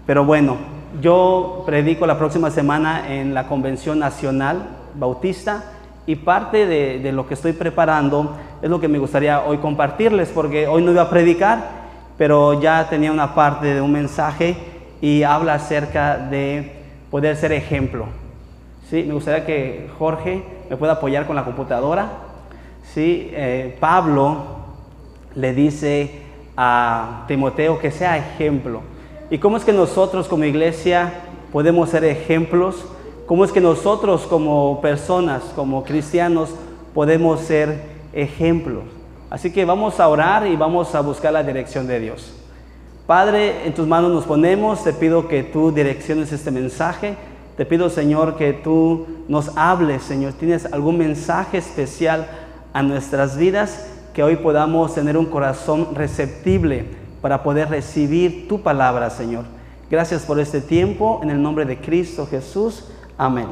Pero bueno, yo predico la próxima semana en la Convención Nacional Bautista y parte de lo que estoy preparando es lo que me gustaría hoy compartirles, porque hoy no iba a predicar, pero ya tenía una parte de un mensaje y habla acerca de poder ser ejemplo. ¿Sí? Me gustaría que Jorge me pueda apoyar con la computadora. ¿Sí? Pablo le dice a Timoteo que sea ejemplo. ¿Y cómo es que nosotros como iglesia podemos ser ejemplos? ¿Cómo es que nosotros como personas, como cristianos, podemos ser ejemplos? Así que vamos a orar y vamos a buscar la dirección de Dios. Padre, en tus manos nos ponemos. Te pido que tú direcciones este mensaje. Te pido, Señor, que tú nos hables, Señor. ¿Tienes algún mensaje especial a nuestras vidas? Que hoy podamos tener un corazón receptible para poder recibir tu palabra, Señor. Gracias por este tiempo, en el nombre de Cristo Jesús. Amén.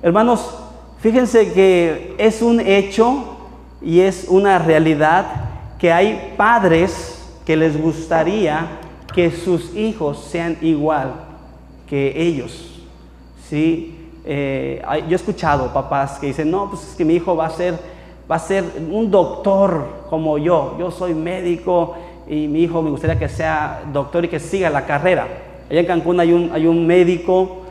Hermanos, fíjense que es un hecho y es una realidad que hay padres que les gustaría que sus hijos sean igual que ellos. ¿Sí? Yo he escuchado papás que dicen, no, pues es que mi hijo va a ser un doctor como yo soy médico y mi hijo me gustaría que sea doctor y que siga la carrera. Allá en Cancún hay un médico,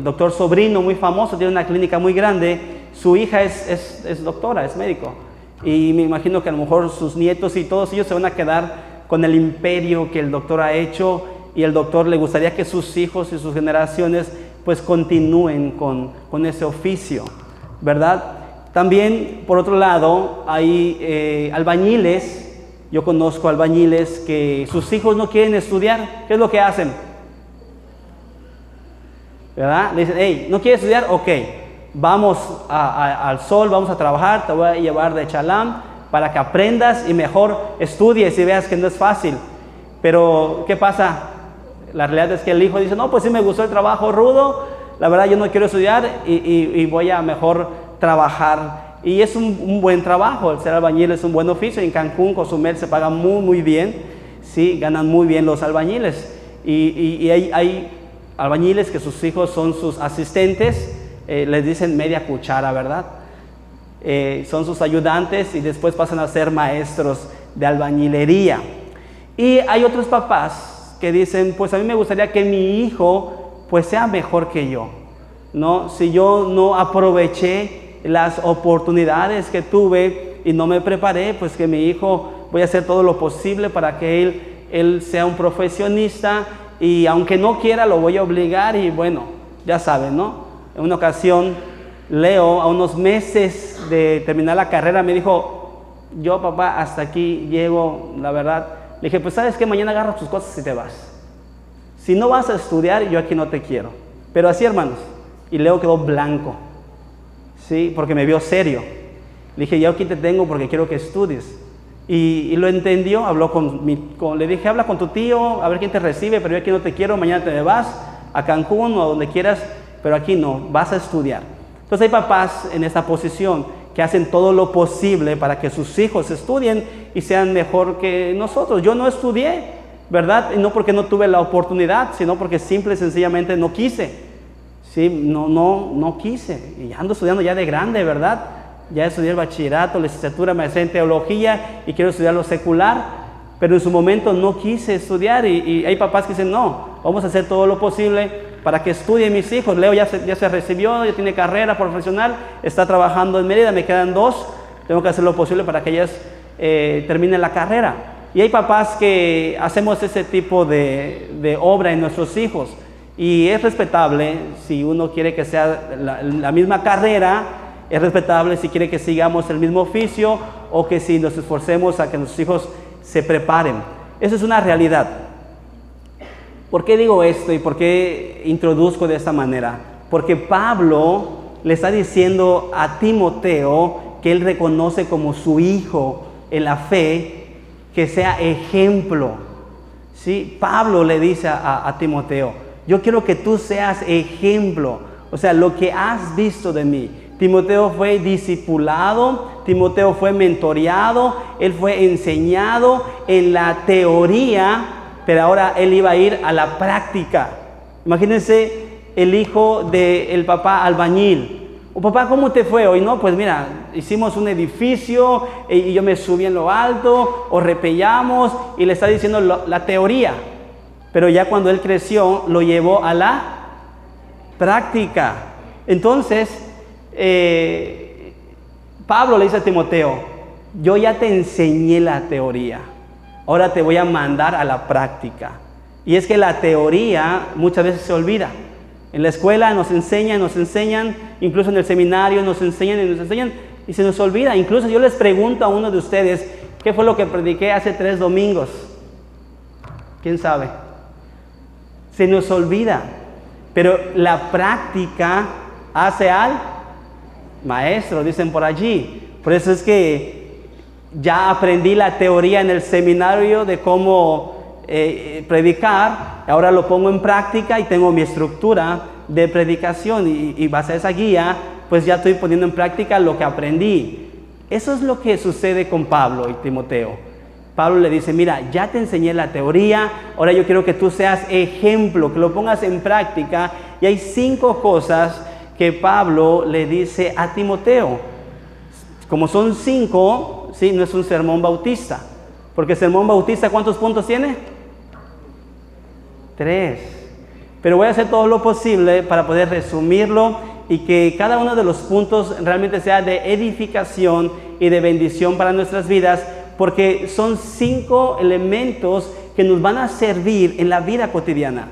doctor Sobrino, muy famoso, tiene una clínica muy grande. Su hija es doctora, es médico, y me imagino que a lo mejor sus nietos y todos ellos se van a quedar con el imperio que el doctor ha hecho, y el doctor le gustaría que sus hijos y sus generaciones pues continúen con ese oficio, ¿verdad? También, por otro lado, hay albañiles. Yo conozco albañiles que sus hijos no quieren estudiar. ¿Qué es lo que hacen? ¿Verdad? Le dicen, hey, ¿no quieres estudiar? Ok, vamos al sol, vamos a trabajar, te voy a llevar de chalán para que aprendas y mejor estudies y veas que no es fácil. Pero, ¿qué pasa? La realidad es que el hijo dice, no, pues sí me gustó el trabajo rudo, la verdad yo no quiero estudiar y voy a mejor trabajar. Y es un buen trabajo, el ser albañil es un buen oficio. En Cancún, Cozumel se paga muy, muy bien, ¿sí? Ganan muy bien los albañiles. Y hay albañiles que sus hijos son sus asistentes, les dicen media cuchara, ¿verdad? Son sus ayudantes y después pasan a ser maestros de albañilería. Y hay otros papás que dicen, pues a mí me gustaría que mi hijo pues sea mejor que yo, ¿no? Si yo no aproveché las oportunidades que tuve y no me preparé, pues que mi hijo, voy a hacer todo lo posible para que él sea un profesionista, y aunque no quiera lo voy a obligar. Y bueno, ya saben, ¿no? En una ocasión Leo, a unos meses de terminar la carrera, me dijo, yo papá hasta aquí llego, la verdad. Le dije, pues sabes que mañana agarras tus cosas y te vas. Si no vas a estudiar, yo aquí no te quiero. Pero así, hermanos. Y Leo quedó blanco. Sí, porque me vio serio. Le dije, yo aquí te tengo porque quiero que estudies. Y lo entendió, habló le dije, habla con tu tío, a ver quién te recibe, pero yo aquí no te quiero, mañana te vas a Cancún o a donde quieras, pero aquí no, vas a estudiar. Entonces hay papás en esta posición que hacen todo lo posible para que sus hijos estudien y sean mejor que nosotros. Yo no estudié, ¿verdad? Y no porque no tuve la oportunidad, sino porque simple y sencillamente no quise. Sí, no quise, y ando estudiando ya de grande, ¿verdad? Ya estudié el bachillerato, licenciatura, maestría en teología y quiero estudiar lo secular, pero en su momento no quise estudiar y hay papás que dicen, no, vamos a hacer todo lo posible para que estudien mis hijos. Leo ya se recibió, ya tiene carrera profesional, está trabajando en Mérida, me quedan 2, tengo que hacer lo posible para que ellas terminen la carrera. Y hay papás que hacemos ese tipo de obra en nuestros hijos. Y es respetable si uno quiere que sea la misma carrera, es respetable si quiere que sigamos el mismo oficio o que si nos esforcemos a que nuestros hijos se preparen. Eso es una realidad. ¿Por qué digo esto y por qué introduzco de esta manera? Porque Pablo le está diciendo a Timoteo que él reconoce como su hijo en la fe, que sea ejemplo. ¿Sí? Pablo le dice a Timoteo, yo quiero que tú seas ejemplo, o sea, lo que has visto de mí. Timoteo fue discipulado, Timoteo fue mentoreado, él fue enseñado en la teoría pero ahora él iba a ir a la práctica. Imagínense el hijo del papá albañil. Oh, papá, ¿cómo te fue hoy? No, pues mira, hicimos un edificio y yo me subí en lo alto, o repellamos, y le está diciendo la teoría. Pero ya cuando él creció, lo llevó a la práctica. Entonces, Pablo le dice a Timoteo, yo ya te enseñé la teoría, ahora te voy a mandar a la práctica. Y es que la teoría muchas veces se olvida. En la escuela nos enseñan, incluso en el seminario nos enseñan y se nos olvida. Incluso yo les pregunto a uno de ustedes, ¿qué fue lo que prediqué hace 3 domingos? ¿Quién sabe? Se nos olvida. Pero la práctica hace al maestro, dicen por allí. Por eso es que ya aprendí la teoría en el seminario de cómo predicar, ahora lo pongo en práctica y tengo mi estructura de predicación y base a esa guía, pues ya estoy poniendo en práctica lo que aprendí. Eso es lo que sucede con Pablo y Timoteo. Pablo le dice, mira, ya te enseñé la teoría, ahora yo quiero que tú seas ejemplo, que lo pongas en práctica. Y hay 5 cosas que Pablo le dice a Timoteo. Como son 5, ¿sí? No es un sermón bautista, porque el sermón bautista, ¿cuántos puntos tiene? 3. Pero voy a hacer todo lo posible para poder resumirlo y que cada uno de los puntos realmente sea de edificación y de bendición para nuestras vidas, porque son 5 elementos que nos van a servir en la vida cotidiana.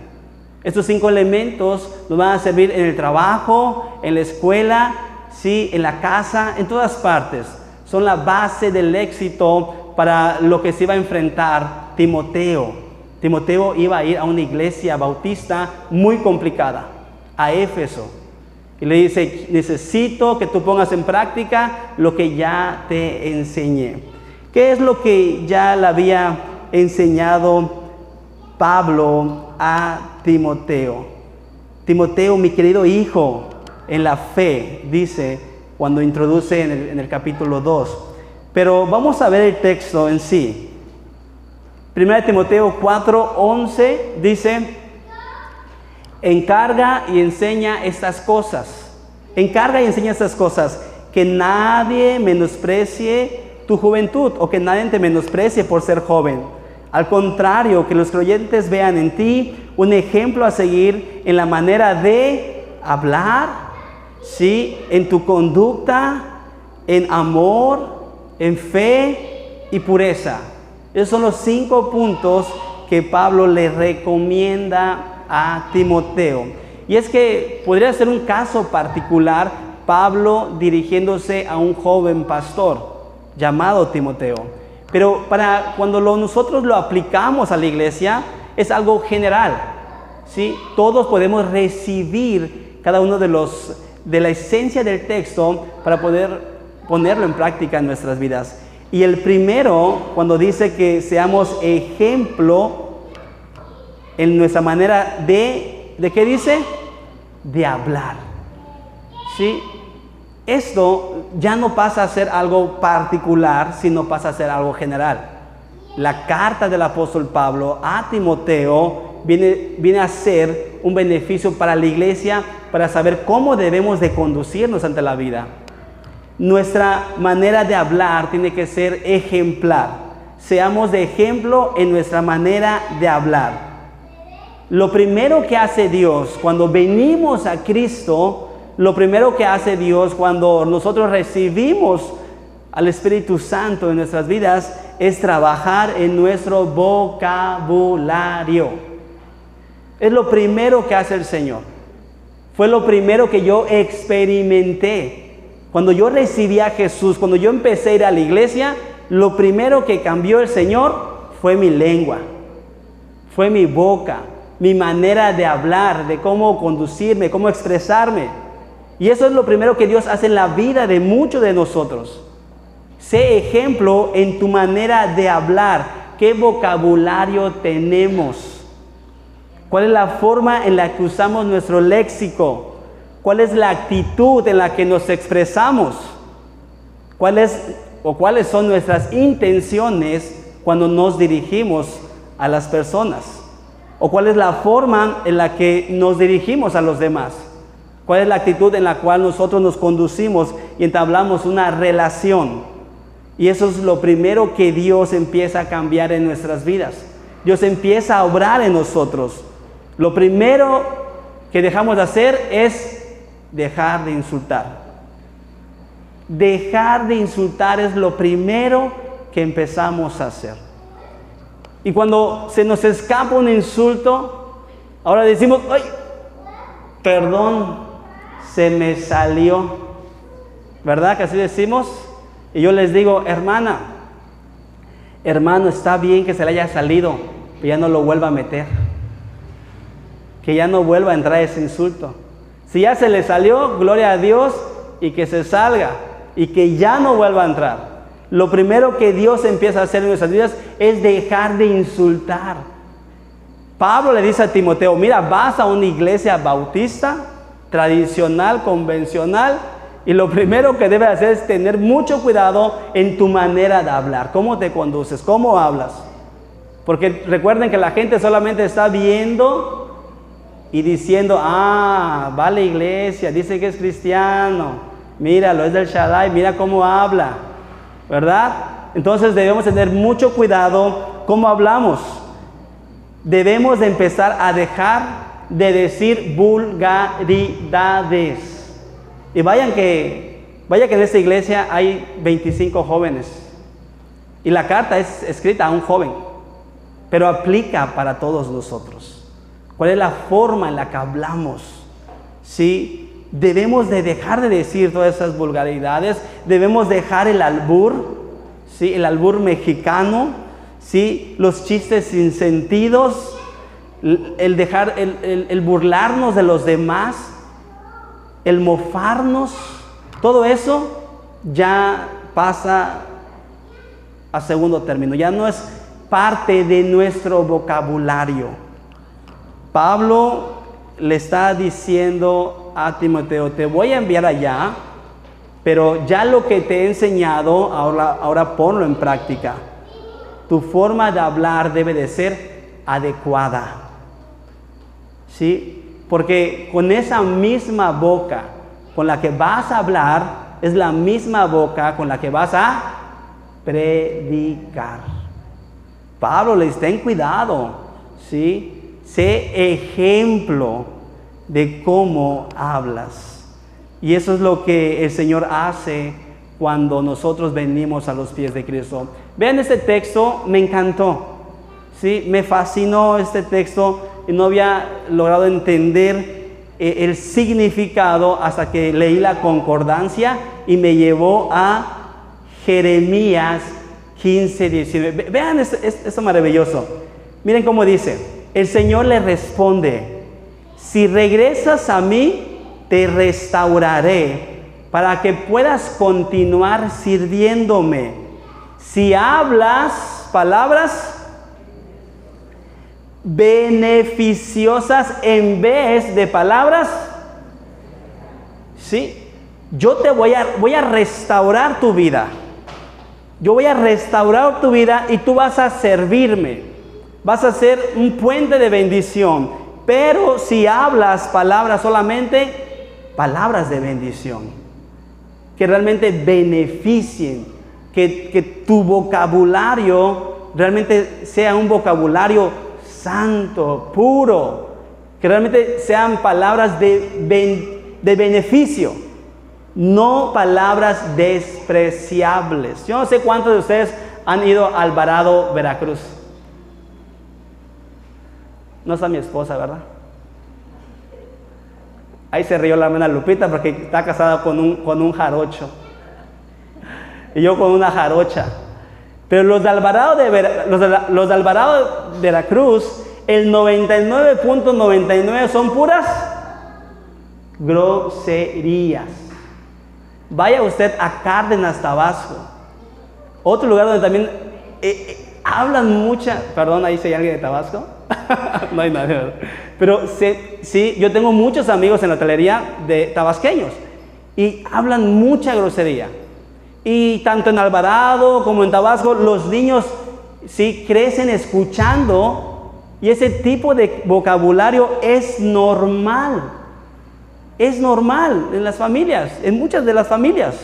Estos 5 elementos nos van a servir en el trabajo, en la escuela, ¿sí? En la casa, en todas partes. Son la base del éxito para lo que se iba a enfrentar Timoteo. Timoteo iba a ir a una iglesia bautista muy complicada, a Éfeso. Y le dice, necesito que tú pongas en práctica lo que ya te enseñé. ¿Qué es lo que ya le había enseñado Pablo a Timoteo? Timoteo, mi querido hijo, en la fe, dice cuando introduce en el capítulo 2. Pero vamos a ver el texto en sí. 1 Timoteo 4:11 dice, encarga y enseña estas cosas. Encarga y enseña estas cosas, que nadie menosprecie tu juventud o que nadie te menosprecie por ser joven. Al contrario, que los creyentes vean en ti un ejemplo a seguir en la manera de hablar, ¿sí? En tu conducta, en amor, en fe y pureza. Esos son los 5 puntos que Pablo le recomienda a Timoteo. Y es que podría ser un caso particular, Pablo dirigiéndose a un joven pastor llamado Timoteo. Pero para cuando nosotros lo aplicamos a la iglesia, es algo general, ¿sí? Todos podemos recibir cada uno de la esencia del texto para poder ponerlo en práctica en nuestras vidas. Y el primero, cuando dice que seamos ejemplo en nuestra manera ¿de qué dice? De hablar, ¿sí? Esto ya no pasa a ser algo particular, sino pasa a ser algo general. La carta del apóstol Pablo a Timoteo viene a ser un beneficio para la iglesia, para saber cómo debemos de conducirnos ante la vida. Nuestra manera de hablar tiene que ser ejemplar. Seamos de ejemplo en nuestra manera de hablar. Lo primero que hace Dios cuando venimos a Cristo, lo primero que hace Dios cuando nosotros recibimos al Espíritu Santo en nuestras vidas es trabajar en nuestro vocabulario. Es lo primero que hace el Señor. Fue lo primero que yo experimenté. Cuando yo recibí a Jesús, cuando yo empecé a ir a la iglesia, lo primero que cambió el Señor fue mi lengua, fue mi boca, mi manera de hablar, de cómo conducirme, cómo expresarme. Y eso es lo primero que Dios hace en la vida de muchos de nosotros. Sé ejemplo en tu manera de hablar. ¿Qué vocabulario tenemos? ¿Cuál es la forma en la que usamos nuestro léxico? ¿Cuál es la actitud en la que nos expresamos? ¿Cuáles son nuestras intenciones cuando nos dirigimos a las personas? ¿O cuál es la forma en la que nos dirigimos a los demás? ¿Cuál es la actitud en la cual nosotros nos conducimos y entablamos una relación? Y eso es lo primero que Dios empieza a cambiar en nuestras vidas. Dios empieza a obrar en nosotros. Lo primero que dejamos de hacer es dejar de insultar. Dejar de insultar es lo primero que empezamos a hacer. Y cuando se nos escapa un insulto, ahora decimos, ¡ay! Perdón, se me salió. ¿Verdad que así decimos? Y yo les digo, hermana, hermano, está bien que se le haya salido, pero ya no lo vuelva a meter. Que ya no vuelva a entrar ese insulto. Si ya se le salió, gloria a Dios, y que se salga, y que ya no vuelva a entrar. Lo primero que Dios empieza a hacer en nuestras vidas es dejar de insultar. Pablo le dice a Timoteo, mira, vas a una iglesia bautista, tradicional, convencional, y lo primero que debes hacer es tener mucho cuidado en tu manera de hablar. ¿Cómo te conduces? ¿Cómo hablas? Porque recuerden que la gente solamente está viendo y diciendo, va a la iglesia, dice que es cristiano, míralo, es del Shaddai, mira cómo habla, ¿verdad? Entonces debemos tener mucho cuidado cómo hablamos. Debemos de empezar a dejar de decir vulgaridades. Y vaya que en esta iglesia hay 25 jóvenes. Y la carta es escrita a un joven, pero aplica para todos nosotros. ¿Cuál es la forma en la que hablamos? ¿Sí? Debemos de dejar de decir todas esas vulgaridades. Debemos dejar el albur, ¿sí? El albur mexicano, ¿sí? Los chistes sin sentidos, el burlarnos de los demás, el mofarnos. Todo eso ya pasa a segundo término, ya no es parte de nuestro vocabulario. Pablo le está diciendo a Timoteo, te voy a enviar allá, pero ya lo que te he enseñado, ahora ponlo en práctica. Tu forma de hablar debe de ser adecuada, ¿sí? Porque con esa misma boca con la que vas a hablar, es la misma boca con la que vas a predicar. Pablo le dice, ten cuidado, ¿sí? Sé ejemplo de cómo hablas. Y eso es lo que el Señor hace cuando nosotros venimos a los pies de Cristo. Vean este texto, me encantó, ¿sí? Me fascinó este texto y no había logrado entender el significado hasta que leí la concordancia y me llevó a Jeremías 15:19. Vean esto maravilloso. Miren cómo dice. El Señor le responde, si regresas a mí, te restauraré para que puedas continuar sirviéndome. Si hablas palabras beneficiosas en vez de palabras, sí, yo te voy a restaurar tu vida. Yo voy a restaurar tu vida y tú vas a servirme. Vas a ser un puente de bendición. Pero si hablas palabras solamente, palabras de bendición, que realmente beneficien, que tu vocabulario realmente sea un vocabulario santo, puro, que realmente sean palabras de beneficio, no palabras despreciables. Yo no sé cuántos de ustedes han ido a Alvarado, Veracruz. No está mi esposa, ¿verdad? Ahí se rió la hermana Lupita porque está casada con un jarocho. Y yo con una jarocha. Pero los de Alvarado los de Alvarado de Veracruz, el 99.99 son puras groserías. Vaya usted a Cárdenas, Tabasco. Otro lugar donde también hablan mucha... Perdón, ahí si hay alguien de Tabasco. No hay nadie. Pero sí, yo tengo muchos amigos en la hotelería de tabasqueños y hablan mucha grosería. Y tanto en Alvarado como en Tabasco, los niños ¿sí? Crecen escuchando y ese tipo de vocabulario es normal. Es normal en las familias, en muchas de las familias.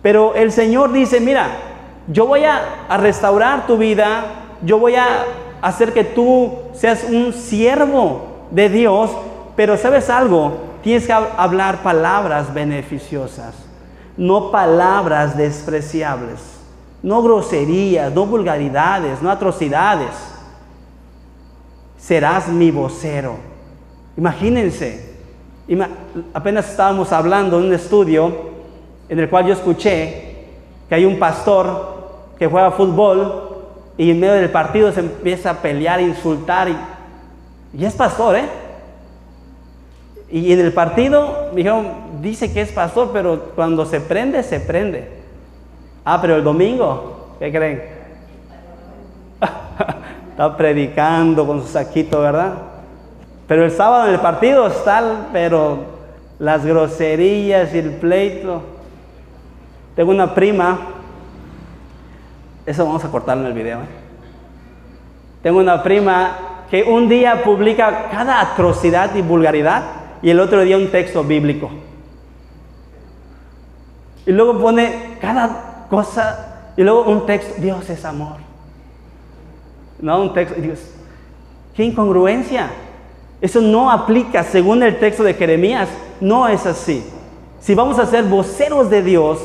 Pero el Señor dice, mira, yo voy a restaurar tu vida, yo voy a hacer que tú seas un siervo de Dios, pero ¿sabes algo? Tienes que hablar palabras beneficiosas, no palabras despreciables, no groserías, no vulgaridades, no atrocidades. Serás mi vocero. Imagínense, apenas estábamos hablando en un estudio en el cual yo escuché que hay un pastor que juega fútbol y en medio del partido se empieza a pelear, a insultar y es pastor, Y en el partido me dijeron, dice que es pastor, pero cuando se prende, se prende. Ah, pero el domingo, ¿qué creen? Está predicando con su saquito, ¿verdad? Pero el sábado en el partido está, pero las groserías y el pleito. Tengo una prima, eso vamos a cortarlo en el video. Tengo una prima que un día publica cada atrocidad y vulgaridad y el otro día un texto bíblico. Y luego pone cada cosa y luego un texto, Dios es amor. No, un texto, Dios, qué incongruencia. Eso no aplica según el texto de Jeremías, no es así. Si vamos a ser voceros de Dios,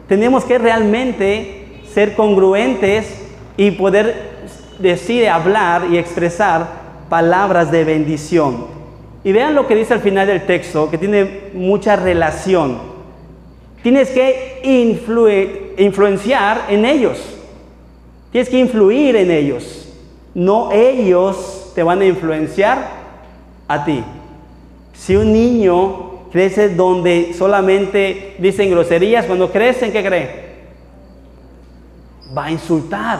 tenemos que realmente ser congruentes y poder decir, hablar y expresar palabras de bendición. Y vean lo que dice al final del texto, que tiene mucha relación. Tienes que influenciar en ellos. Tienes que influir en ellos. No ellos te van a influenciar a ti. Si un niño crece donde solamente dicen groserías, cuando crecen, ¿qué cree? Va a insultar,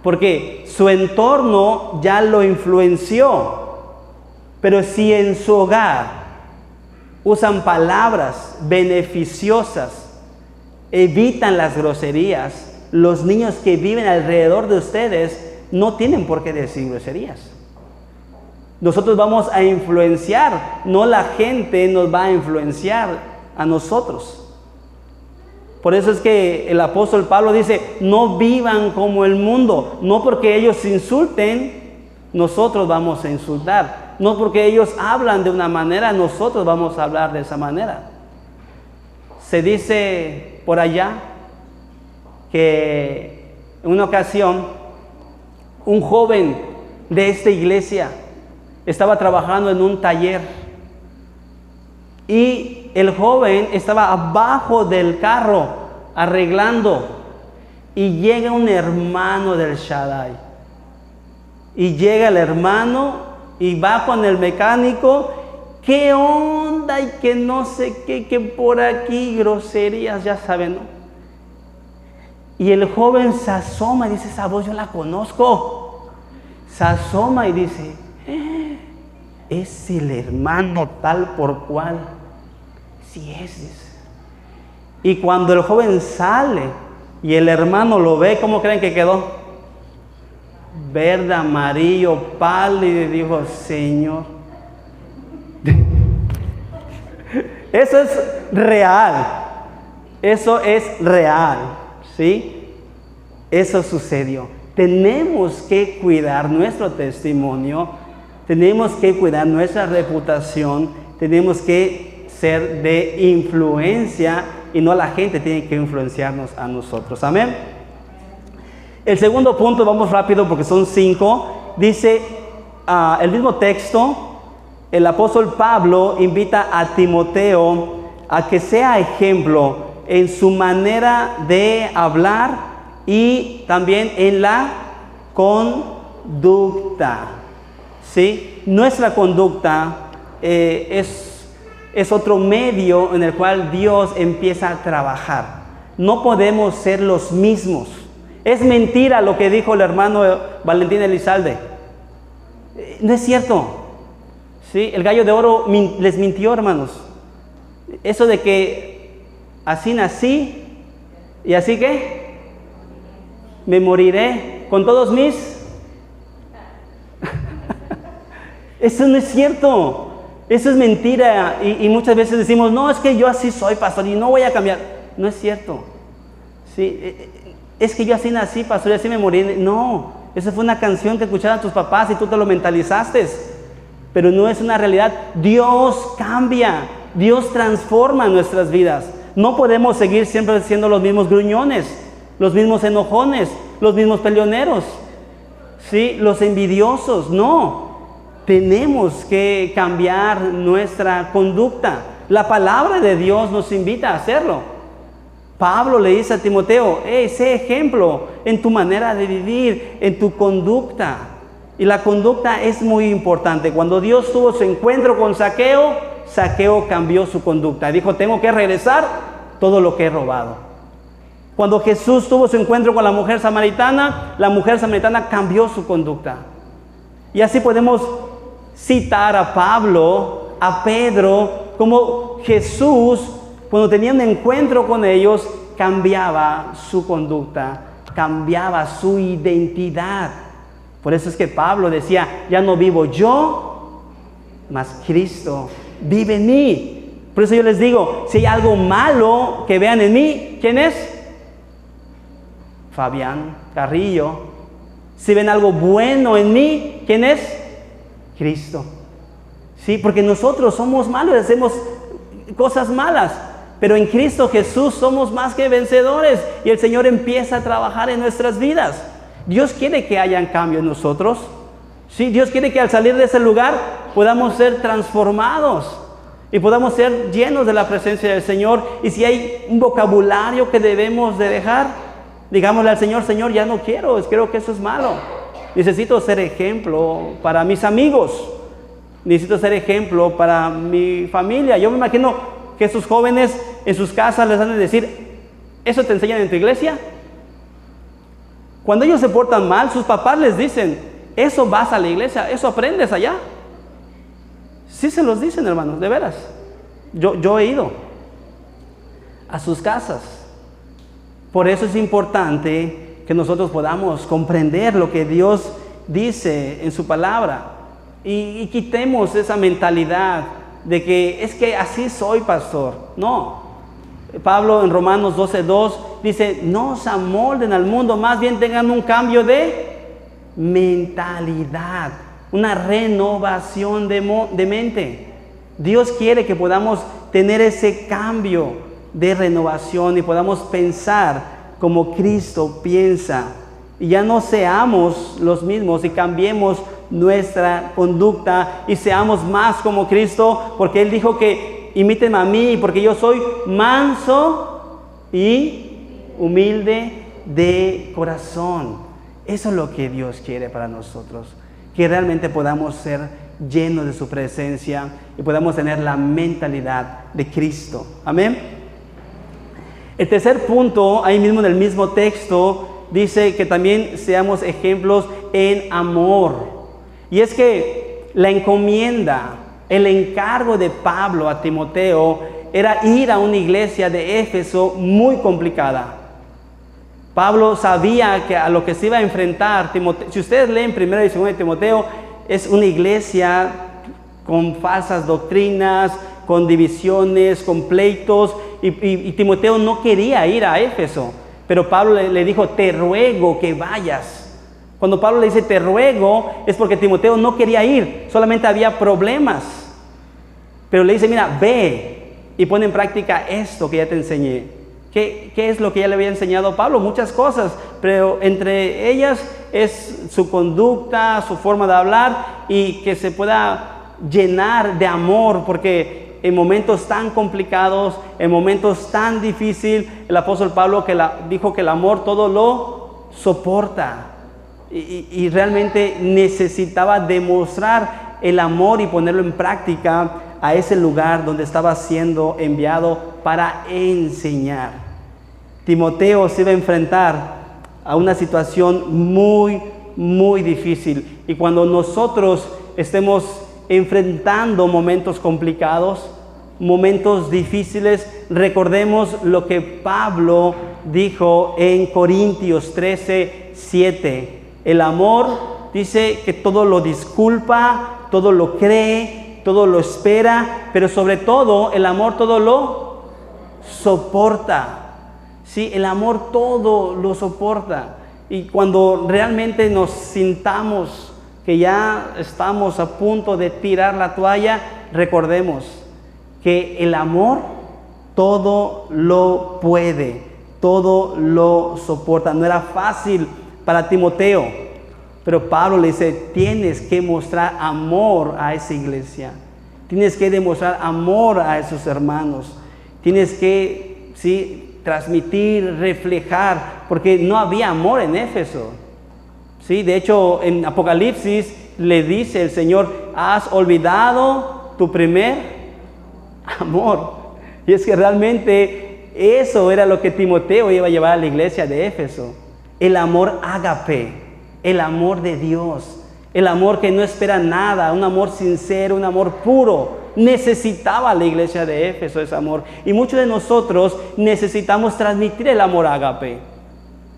porque su entorno ya lo influenció. Pero si en su hogar usan palabras beneficiosas, evitan las groserías, los niños que viven alrededor de ustedes no tienen por qué decir groserías. Nosotros vamos a influenciar, no la gente nos va a influenciar a nosotros. Por eso es que el apóstol Pablo dice, no vivan como el mundo. No porque ellos insulten, nosotros vamos a insultar. No porque ellos hablan de una manera, nosotros vamos a hablar de esa manera. Se dice por allá que en una ocasión un joven de esta iglesia estaba trabajando en un taller y el joven estaba abajo del carro arreglando y llega un hermano del Shaddai y llega el hermano y va con el mecánico, ¿qué onda? Y que no sé qué, que por aquí groserías, ya saben, ¿no? Y el joven se asoma y dice, esa voz yo la conozco. Se asoma y dice, es el hermano tal por cual. Sí es. Y cuando el joven sale y el hermano lo ve, ¿cómo creen que quedó? Verde, amarillo, pálido, y dijo, Señor. Eso es real. Eso es real. ¿Sí? Eso sucedió. Tenemos que cuidar nuestro testimonio, tenemos que cuidar nuestra reputación, tenemos que ser de influencia y no la gente tiene que influenciarnos a nosotros. Amén. El segundo punto, vamos rápido porque son 5, dice el mismo texto, el apóstol Pablo invita a Timoteo a que sea ejemplo en su manera de hablar y también en la conducta. ¿Sí? Nuestra conducta es otro medio en el cual Dios empieza a trabajar. No podemos ser los mismos. Es mentira lo que dijo el hermano Valentín Elizalde. No es cierto. ¿Sí? El gallo de oro les mintió, hermanos. Eso de que así nací y así que me moriré. con todos mis... Eso no es cierto. Eso es mentira. Y muchas veces decimos, no, es que yo así soy, pastor, y no voy a cambiar. No es cierto. Sí, es que yo así nací, pastor, y así me morí. No, esa fue una canción que escuchaban tus papás y tú te lo mentalizaste. Pero no es una realidad. Dios cambia, Dios transforma nuestras vidas. No podemos seguir siempre siendo los mismos gruñones, los mismos enojones, los mismos peleoneros, ¿sí? Los envidiosos. No, tenemos que cambiar nuestra conducta. La palabra de Dios nos invita a hacerlo. Pablo le dice a Timoteo, sé ejemplo en tu manera de vivir, en tu conducta. Y la conducta es muy importante. Cuando Dios tuvo su encuentro con Zaqueo, Zaqueo cambió su conducta. Dijo, tengo que regresar todo lo que he robado. Cuando Jesús tuvo su encuentro con la mujer samaritana cambió su conducta. Y así podemos citar a Pablo, a Pedro, como Jesús, cuando tenía un encuentro con ellos, cambiaba su conducta, cambiaba su identidad. Por eso es que Pablo decía, ya no vivo yo, mas Cristo vive en mí. Por eso yo les digo, si hay algo malo que vean en mí, ¿quién es? Fabián Carrillo. Si ven algo bueno en mí, ¿quién es? Cristo. Sí, porque nosotros somos malos, hacemos cosas malas, pero en Cristo Jesús somos más que vencedores y el Señor empieza a trabajar en nuestras vidas. Dios quiere que haya cambio en nosotros. Sí, Dios quiere que al salir de ese lugar podamos ser transformados y podamos ser llenos de la presencia del Señor. Y si hay un vocabulario que debemos de dejar, digámosle al Señor, Señor, ya no quiero, creo que eso es malo. Necesito ser ejemplo para mis amigos. Necesito ser ejemplo para mi familia. Yo me imagino que sus jóvenes en sus casas les van a decir, ¿eso te enseñan en tu iglesia? Cuando ellos se portan mal, sus papás les dicen, eso vas a la iglesia, eso aprendes allá. Sí se los dicen, hermanos, de veras. Yo he ido a sus casas. Por eso es importante que nosotros podamos comprender lo que Dios dice en su palabra y quitemos esa mentalidad de que es que así soy, pastor. No. Pablo en Romanos 12:2 dice, no se amolden al mundo, más bien tengan un cambio de mentalidad, una renovación de mente. Dios quiere que podamos tener ese cambio de renovación y podamos pensar como Cristo piensa. Y ya no seamos los mismos y cambiemos nuestra conducta y seamos más como Cristo, porque Él dijo que imítenme a mí, porque yo soy manso y humilde de corazón. Eso es lo que Dios quiere para nosotros, que realmente podamos ser llenos de su presencia y podamos tener la mentalidad de Cristo. Amén. El tercer punto, ahí mismo en el mismo texto, dice que también seamos ejemplos en amor. Y es que la encomienda, el encargo de Pablo a Timoteo era ir a una iglesia de Éfeso muy complicada. Pablo sabía que a lo que se iba a enfrentar Timoteo, si ustedes leen 1 y 2 de Timoteo, es una iglesia con falsas doctrinas, con divisiones, con pleitos, y Timoteo no quería ir a Éfeso, pero Pablo le dijo, te ruego que vayas. Cuando Pablo le dice te ruego, es porque Timoteo no quería ir, solamente había problemas. Pero le dice, mira, ve y pon en práctica esto que ya te enseñé. ¿Qué es lo que ya le había enseñado a Pablo? Muchas cosas, pero entre ellas es su conducta, su forma de hablar y que se pueda llenar de amor, porque en momentos tan complicados, en momentos tan difíciles, el apóstol Pablo dijo que el amor todo lo soporta. Y realmente necesitaba demostrar el amor y ponerlo en práctica a ese lugar donde estaba siendo enviado para enseñar. Timoteo se iba a enfrentar a una situación muy, muy difícil. Y cuando nosotros estemos enfrentando momentos complicados, momentos difíciles, recordemos lo que Pablo dijo en Corintios 13:7. El amor dice que todo lo disculpa, todo lo cree, todo lo espera, pero sobre todo el amor todo lo soporta. Sí, el amor todo lo soporta. Y cuando realmente nos sintamos que ya estamos a punto de tirar la toalla, recordemos que el amor todo lo puede, todo lo soporta. No era fácil para Timoteo, pero Pablo le dice, tienes que mostrar amor a esa iglesia, tienes que demostrar amor a esos hermanos, tienes que, sí, transmitir, reflejar, porque no había amor en Éfeso. ¿Sí? De hecho, en Apocalipsis le dice el Señor, has olvidado tu primer amor. Y es que realmente eso era lo que Timoteo iba a llevar a la iglesia de Éfeso. El amor ágape, el amor de Dios, el amor que no espera nada, un amor sincero, un amor puro. Necesitaba la iglesia de Éfeso ese amor. Y muchos de nosotros necesitamos transmitir el amor ágape,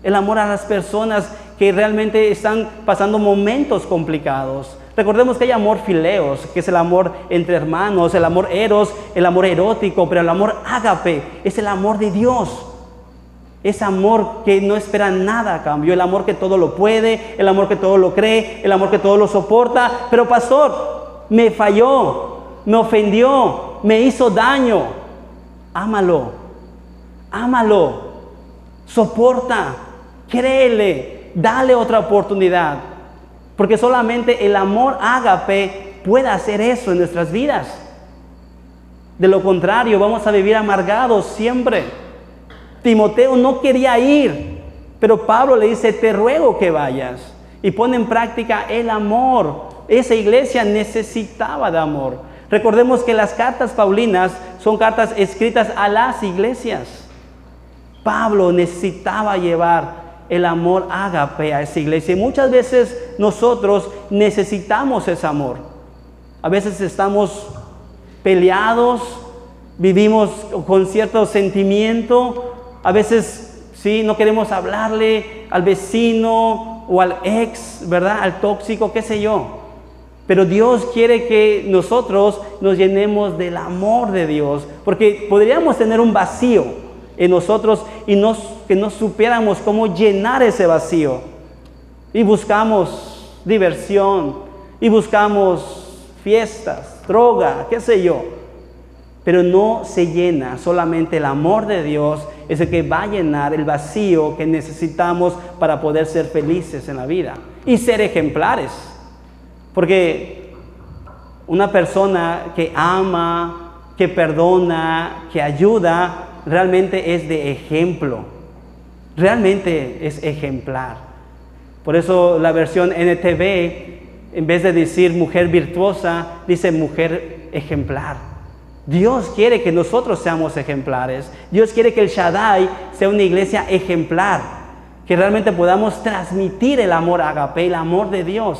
el amor a las personas que realmente están pasando momentos complicados. Recordemos que hay amor fileos, que es el amor entre hermanos, el amor eros, el amor erótico, pero el amor ágape es el amor de Dios. Es amor que no espera nada a cambio, el amor que todo lo puede, el amor que todo lo cree, el amor que todo lo soporta. Pero pastor, me falló, me ofendió, me hizo daño. Ámalo, ámalo, soporta, créele, dale otra oportunidad. Porque solamente el amor ágape puede hacer eso en nuestras vidas. De lo contrario, vamos a vivir amargados siempre. Timoteo no quería ir, pero Pablo le dice, te ruego que vayas. Y pone en práctica el amor. Esa iglesia necesitaba de amor. Recordemos que las cartas paulinas son cartas escritas a las iglesias. Pablo necesitaba llevar el amor ágape a esa iglesia. Y muchas veces nosotros necesitamos ese amor. A veces estamos peleados, vivimos con cierto sentimiento. A veces, sí, no queremos hablarle al vecino o al ex, ¿verdad? Al tóxico, qué sé yo. Pero Dios quiere que nosotros nos llenemos del amor de Dios, porque podríamos tener un vacío en nosotros y que no supiéramos cómo llenar ese vacío. Y buscamos diversión, y buscamos fiestas, droga, qué sé yo. Pero no se llena, solamente el amor de Dios es el que va a llenar el vacío que necesitamos para poder ser felices en la vida y ser ejemplares. Porque una persona que ama, que perdona, que ayuda, realmente es de ejemplo. Realmente es ejemplar. Por eso la versión NTV, en vez de decir mujer virtuosa, dice mujer ejemplar. Dios quiere que nosotros seamos ejemplares. Dios quiere que el Shaddai sea una iglesia ejemplar. Que realmente podamos transmitir el amor agape, el amor de Dios.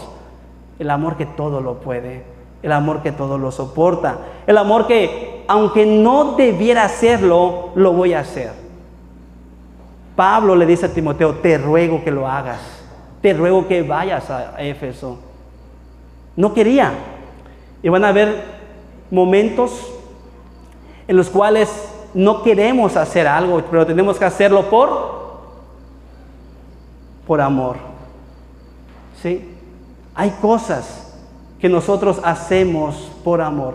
El amor que todo lo puede, el amor que todo lo soporta, el amor que aunque no debiera hacerlo, lo voy a hacer. Pablo le dice a Timoteo, te ruego que lo hagas, te ruego que vayas a Éfeso. No quería. Y van a haber momentos en los cuales no queremos hacer algo, pero tenemos que hacerlo por amor. ¿Sí? Hay cosas que nosotros hacemos por amor.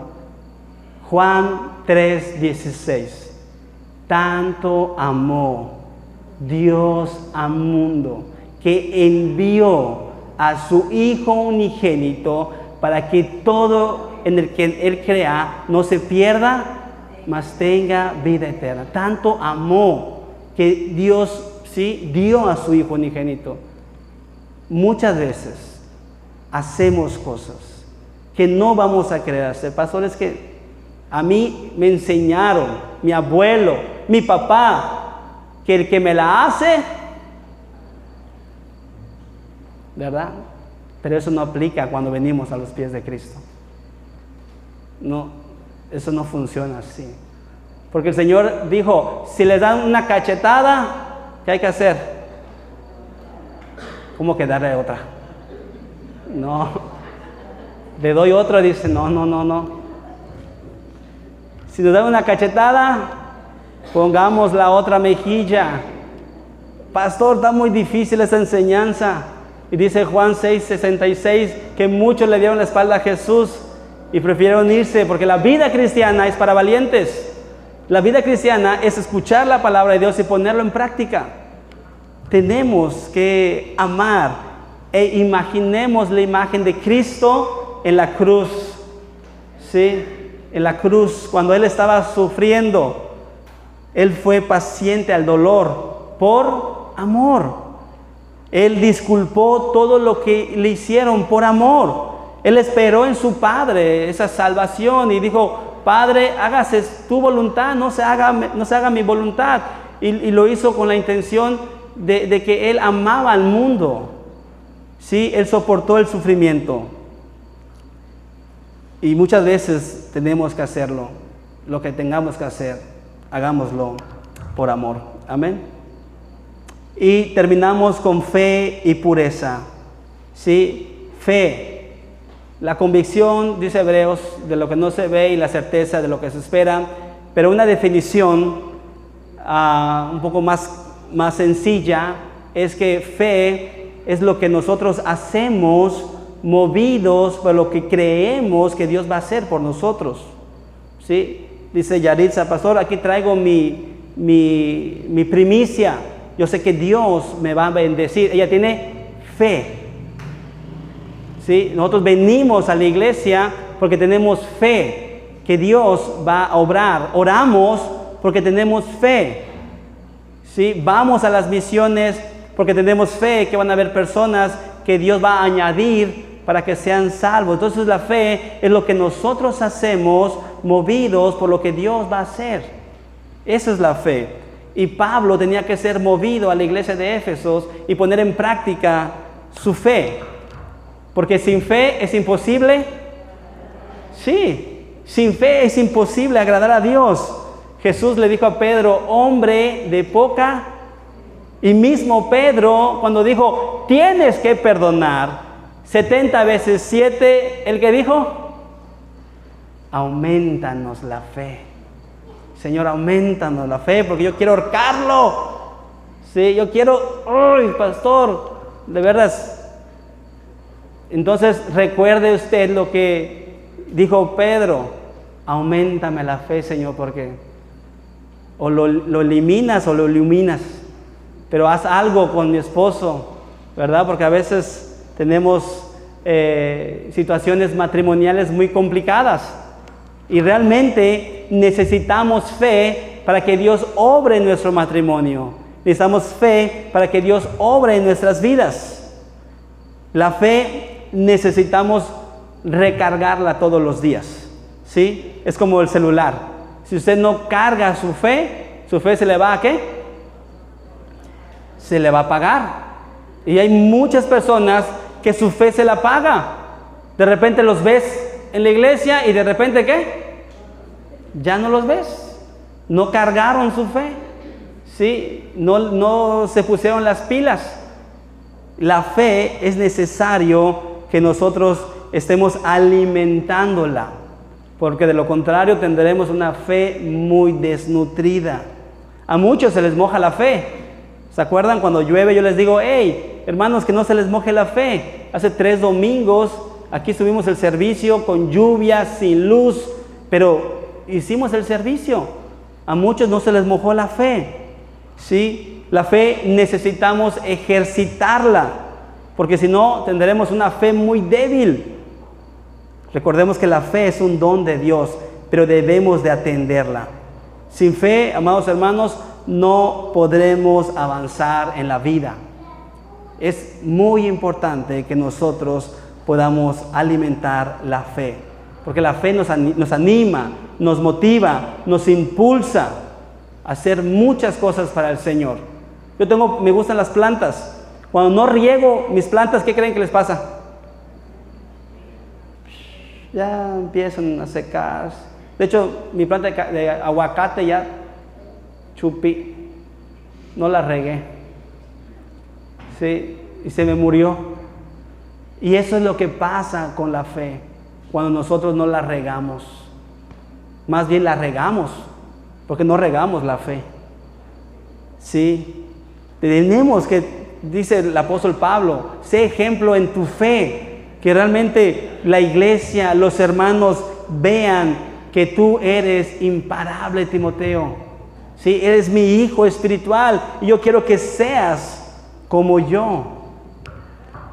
Juan 3:16. Tanto amó Dios al mundo que envió a su Hijo unigénito para que todo en el que Él crea no se pierda, mas tenga vida eterna. Tanto amó que Dios, sí, dio a su Hijo unigénito. Muchas veces hacemos cosas que no vamos a querer hacer. Pastores, que a mí me enseñaron, mi abuelo, mi papá, que el que me la hace, ¿verdad? Pero eso no aplica cuando venimos a los pies de Cristo. No, eso no funciona así. Porque el Señor dijo, si les dan una cachetada, ¿qué hay que hacer? ¿Cómo que darle otra? No. Le doy otra, dice, no. Si nos da una cachetada, pongamos la otra mejilla. Pastor, está muy difícil esa enseñanza. Y dice Juan 6:66 que muchos le dieron la espalda a Jesús y prefirieron irse, porque la vida cristiana es para valientes. La vida cristiana es escuchar la palabra de Dios y ponerlo en práctica. Tenemos que amar e imaginemos la imagen de Cristo en la cruz. ¿Sí? En la cruz, cuando Él estaba sufriendo, Él fue paciente al dolor por amor. Él disculpó todo lo que le hicieron por amor. Él esperó en su Padre esa salvación y dijo, Padre, hágase tu voluntad, no se haga mi voluntad. Y lo hizo con la intención de que Él amaba al mundo. Sí, Él soportó el sufrimiento. Y muchas veces tenemos que hacerlo. Lo que tengamos que hacer, hagámoslo por amor. Amén. Y terminamos con fe y pureza. ¿Sí? Fe. La convicción, dice Hebreos, de lo que no se ve y la certeza de lo que se espera. Pero una definición un poco más sencilla es que fe es lo que nosotros hacemos movidos por lo que creemos que Dios va a hacer por nosotros. ¿Sí? Dice Yaritza, pastor, aquí traigo mi primicia. Yo sé que Dios me va a bendecir. Ella tiene fe. ¿Sí? Nosotros venimos a la iglesia porque tenemos fe que Dios va a obrar. Oramos porque tenemos fe. ¿Sí? Vamos a las misiones porque tenemos fe que van a haber personas que Dios va a añadir para que sean salvos. Entonces la fe es lo que nosotros hacemos movidos por lo que Dios va a hacer. Esa es la fe. Y Pablo tenía que ser movido a la iglesia de Éfeso y poner en práctica su fe. Porque sin fe es imposible. Sí, sin fe es imposible agradar a Dios. Jesús le dijo a Pedro, hombre de poca. Y mismo Pedro, cuando dijo, tienes que perdonar 70 veces 7, ¿el que dijo? Aumentanos la fe. Señor, aumentanos la fe, porque yo quiero ahorcarlo. Sí, yo quiero, ¡ay, pastor! De verdad. Entonces, recuerde usted lo que dijo Pedro. Auméntame la fe, Señor, porque o lo eliminas o lo iluminas. Pero haz algo con mi esposo, ¿verdad? Porque a veces tenemos situaciones matrimoniales muy complicadas. Y realmente necesitamos fe para que Dios obre en nuestro matrimonio. Necesitamos fe para que Dios obre en nuestras vidas. La fe necesitamos recargarla todos los días. ¿Sí? Es como el celular. Si usted no carga su fe se le va a ¿qué? Se le va a apagar. Y hay muchas personas que su fe se la apaga. De repente los ves en la iglesia y de repente ¿qué? Ya no los ves. No cargaron su fe. ¿Sí? No se pusieron las pilas. La fe es necesario que nosotros estemos alimentándola, porque de lo contrario tendremos una fe muy desnutrida. A muchos se les moja la fe. ¿Se acuerdan cuando llueve? Yo les digo, hey, hermanos, que no se les moje la fe. Hace 3 domingos aquí subimos el servicio con lluvia, sin luz, pero hicimos el servicio. A muchos no se les mojó la fe. ¿Sí? La fe necesitamos ejercitarla, porque si no tendremos una fe muy débil. Recordemos que la fe es un don de Dios, pero debemos de atenderla. Sin fe, amados hermanos, no podremos avanzar en la vida. Es muy importante que nosotros podamos alimentar la fe, porque la fe nos anima, nos motiva, nos impulsa a hacer muchas cosas para el Señor. Me gustan las plantas. Cuando no riego mis plantas, ¿qué creen que les pasa? Ya empiezan a secar. De hecho, mi planta de aguacate ya chupí, no la regué. ¿Sí? y se me murió. Y eso es lo que pasa con la fe cuando nosotros no la regamos. Más bien la regamos, porque no regamos la fe. Sí, tenemos que, dice el apóstol Pablo, sé ejemplo en tu fe, que realmente la iglesia, los hermanos vean que tú eres imparable, Timoteo. Sí, eres mi hijo espiritual y yo quiero que seas como yo.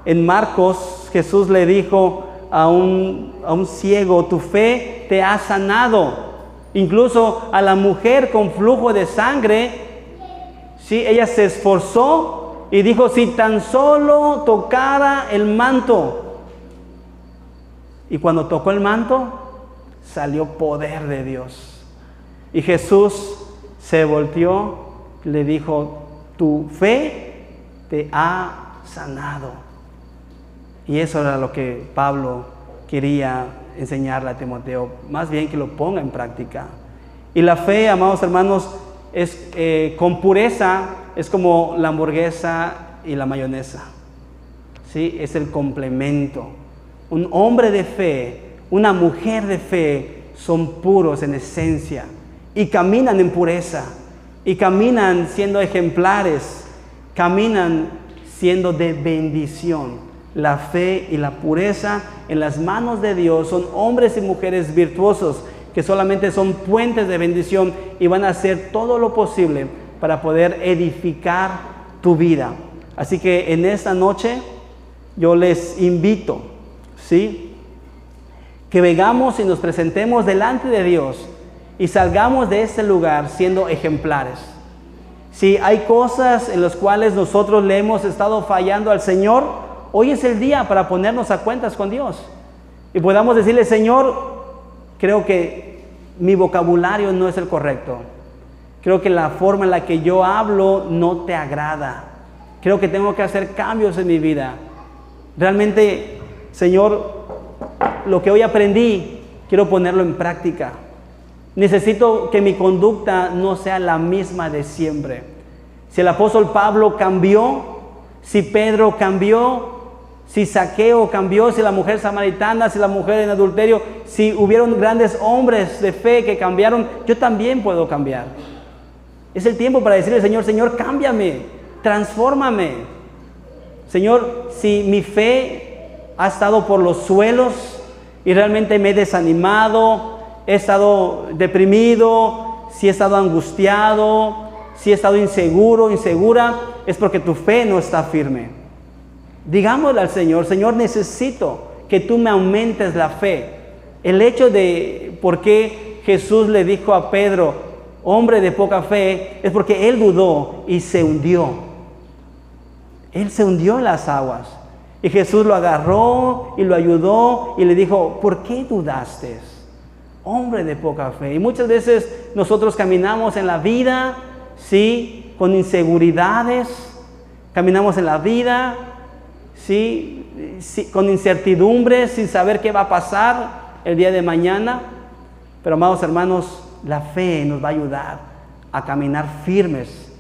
En Marcos, Jesús le dijo a un ciego, tu fe te ha sanado. Incluso a la mujer con flujo de sangre, sí, ella se esforzó y dijo, si tan solo tocara el manto. Y cuando tocó el manto, salió poder de Dios. Y Jesús se volteó y le dijo, tu fe te ha sanado. Y eso era lo que Pablo quería enseñarle a Timoteo, más bien que lo ponga en práctica. Y la fe, amados hermanos, es con pureza, es como la hamburguesa y la mayonesa. ¿Sí? Es el complemento. Un hombre de fe, una mujer de fe, son puros en esencia y caminan en pureza, y caminan siendo ejemplares, caminan siendo de bendición. La fe y la pureza en las manos de Dios son hombres y mujeres virtuosos que solamente son puentes de bendición y van a hacer todo lo posible para poder edificar tu vida. Así que en esta noche yo les invito, ¿sí?, que vengamos y nos presentemos delante de Dios y salgamos de este lugar siendo ejemplares. Si hay cosas en las cuales nosotros le hemos estado fallando al Señor, hoy es el día para ponernos a cuentas con Dios y podamos decirle, Señor, creo que mi vocabulario no es el correcto. Creo que la forma en la que yo hablo no te agrada. Creo que tengo que hacer cambios en mi vida. Realmente, Señor, lo que hoy aprendí, quiero ponerlo en práctica. Necesito que mi conducta no sea la misma de siempre. Si el apóstol Pablo cambió, si Pedro cambió, si Zaqueo cambió, si la mujer samaritana, si la mujer en adulterio, si hubieron grandes hombres de fe que cambiaron, yo también puedo cambiar. Es el tiempo para decirle al Señor, Señor, cámbiame, transfórmame. Señor, si mi fe ha estado por los suelos y realmente me he desanimado, he estado deprimido, si he estado angustiado, si he estado inseguro, insegura, es porque tu fe no está firme. Digámosle al Señor, Señor, necesito que tú me aumentes la fe. El hecho de por qué Jesús le dijo a Pedro, hombre de poca fe, es porque él dudó y se hundió. Él se hundió en las aguas. Y Jesús lo agarró y lo ayudó y le dijo, ¿por qué dudaste? Hombre de poca fe. Y muchas veces nosotros caminamos en la vida, sí, con inseguridades, caminamos en la vida, sí, con incertidumbre, sin saber qué va a pasar el día de mañana. Pero amados hermanos, la fe nos va a ayudar a caminar firmes,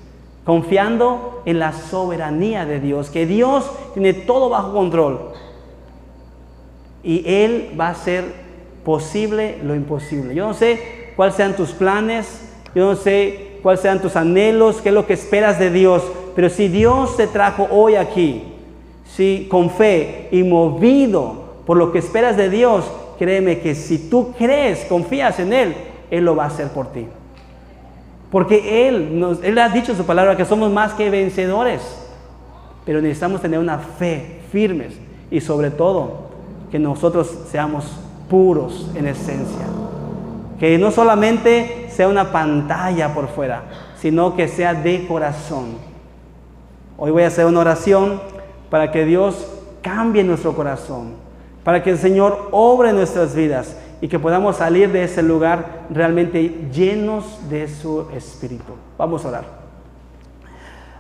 confiando en la soberanía de Dios, que Dios tiene todo bajo control y Él va a hacer posible lo imposible. Yo no sé cuáles sean tus planes, yo no sé cuáles sean tus anhelos, qué es lo que esperas de Dios, pero si Dios te trajo hoy aquí, sí, con fe y movido por lo que esperas de Dios, créeme que si tú crees, confías en Él, Él lo va a hacer por ti. Porque Él ha dicho en su palabra que somos más que vencedores, pero necesitamos tener una fe firmes y sobre todo que nosotros seamos puros en esencia. Que no solamente sea una pantalla por fuera, sino que sea de corazón. Hoy voy a hacer una oración para que Dios cambie nuestro corazón, para que el Señor obre en nuestras vidas y que podamos salir de ese lugar realmente llenos de su Espíritu. Vamos a orar.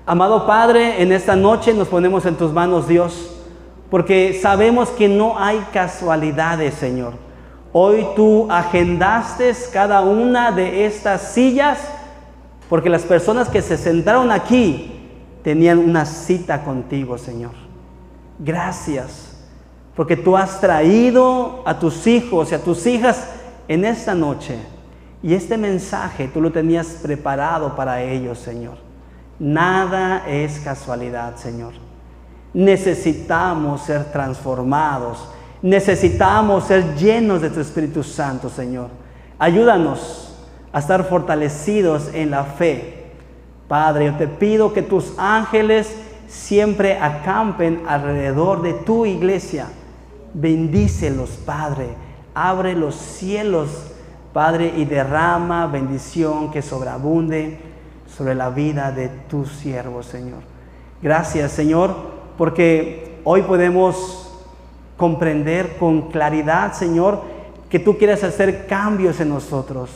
Amado Padre, en esta noche nos ponemos en tus manos, Dios, porque sabemos que no hay casualidades, Señor. Hoy tú agendaste cada una de estas sillas porque las personas que se sentaron aquí tenían una cita contigo, Señor. Gracias, porque tú has traído a tus hijos y a tus hijas en esta noche. Y este mensaje tú lo tenías preparado para ellos, Señor. Nada es casualidad, Señor. Necesitamos ser transformados. Necesitamos ser llenos de tu Espíritu Santo, Señor. Ayúdanos a estar fortalecidos en la fe. Padre, yo te pido que tus ángeles siempre acampen alrededor de tu iglesia. Bendícelos, Padre. Abre los cielos, Padre, y derrama bendición que sobreabunde sobre la vida de tus siervos, Señor. Gracias, Señor, porque hoy podemos comprender con claridad, Señor, que tú quieres hacer cambios en nosotros.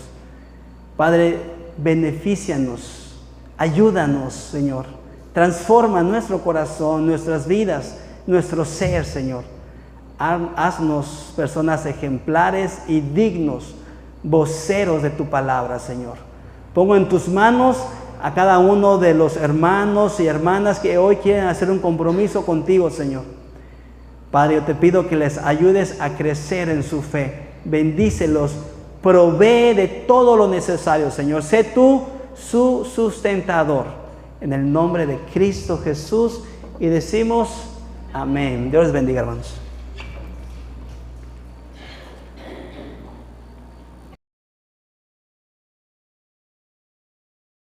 Padre, benefícianos, ayúdanos, Señor. Transforma nuestro corazón, nuestras vidas, nuestro ser, Señor. Haznos personas ejemplares y dignos, voceros de tu palabra, Señor. Pongo en tus manos a cada uno de los hermanos y hermanas que hoy quieren hacer un compromiso contigo, Señor. Padre, yo te pido que les ayudes a crecer en su fe. Bendícelos, provee de todo lo necesario, Señor. Sé tú su sustentador. En el nombre de Cristo Jesús. Y decimos amén. Dios les bendiga, hermanos.